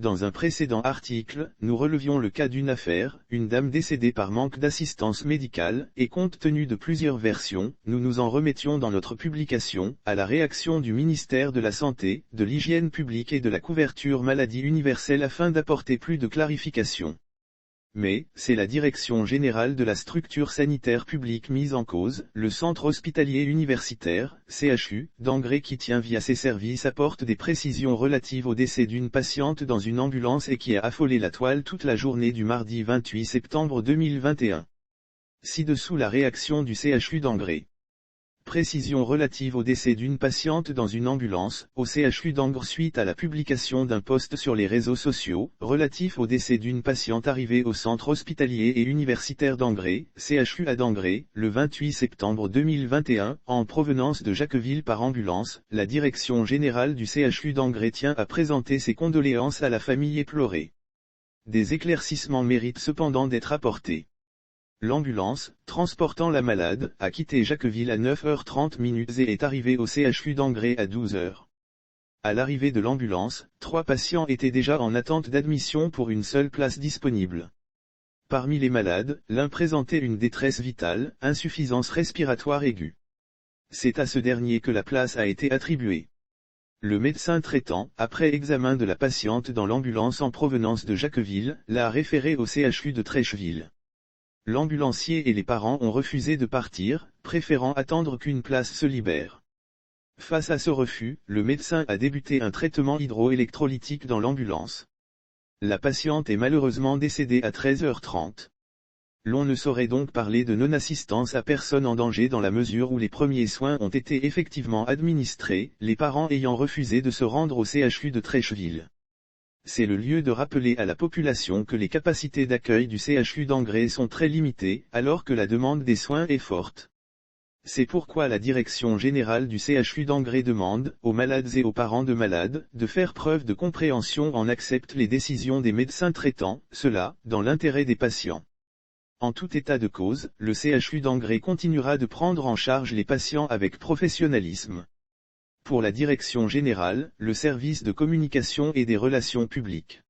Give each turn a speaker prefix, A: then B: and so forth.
A: Dans un précédent article, nous relevions le cas d'une affaire, une dame décédée par manque d'assistance médicale, et compte tenu de plusieurs versions, nous nous en remettions dans notre publication, à la réaction du ministère de la Santé, de l'Hygiène publique et de la couverture maladie universelle afin d'apporter plus de clarification. Mais, c'est la direction générale de la structure sanitaire publique mise en cause, le centre hospitalier universitaire, CHU, d'Angré qui tient via ses services apporte des précisions relatives au décès d'une patiente dans une ambulance et qui a affolé la toile toute la journée du mardi 28 septembre 2021. Ci-dessous la réaction du CHU d'Angré. Précision relative au décès d'une patiente dans une ambulance, au CHU d'Angres suite à la publication d'un post sur les réseaux sociaux, relatif au décès d'une patiente arrivée au centre hospitalier et universitaire d'Angré, CHU à d'Angré, le 28 septembre 2021, en provenance de Jacqueville par ambulance, la direction générale du CHU d'Angré tient à présenter ses condoléances à la famille éplorée. Des éclaircissements méritent cependant d'être apportés. L'ambulance, transportant la malade, a quitté Jacqueville à 9h30 et est arrivée au CHU d'Angré à 12h. À l'arrivée de l'ambulance, 3 patients étaient déjà en attente d'admission pour une seule place disponible. Parmi les malades, l'un présentait une détresse vitale, insuffisance respiratoire aiguë. C'est à ce dernier que la place a été attribuée. Le médecin traitant, après examen de la patiente dans l'ambulance en provenance de Jacqueville, l'a référée au CHU de Trècheville. L'ambulancier et les parents ont refusé de partir, préférant attendre qu'une place se libère. Face à ce refus, le médecin a débuté un traitement hydroélectrolytique dans l'ambulance. La patiente est malheureusement décédée à 13h30. L'on ne saurait donc parler de non-assistance à personne en danger dans la mesure où les premiers soins ont été effectivement administrés, les parents ayant refusé de se rendre au CHU de Trècheville. C'est le lieu de rappeler à la population que les capacités d'accueil du CHU d'Angré sont très limitées, alors que la demande des soins est forte. C'est pourquoi la direction générale du CHU d'Angré demande, aux malades et aux parents de malades, de faire preuve de compréhension en acceptant les décisions des médecins traitants, cela, dans l'intérêt des patients. En tout état de cause, le CHU d'Angré continuera de prendre en charge les patients avec professionnalisme. Pour la direction générale, le service de communication et des relations publiques.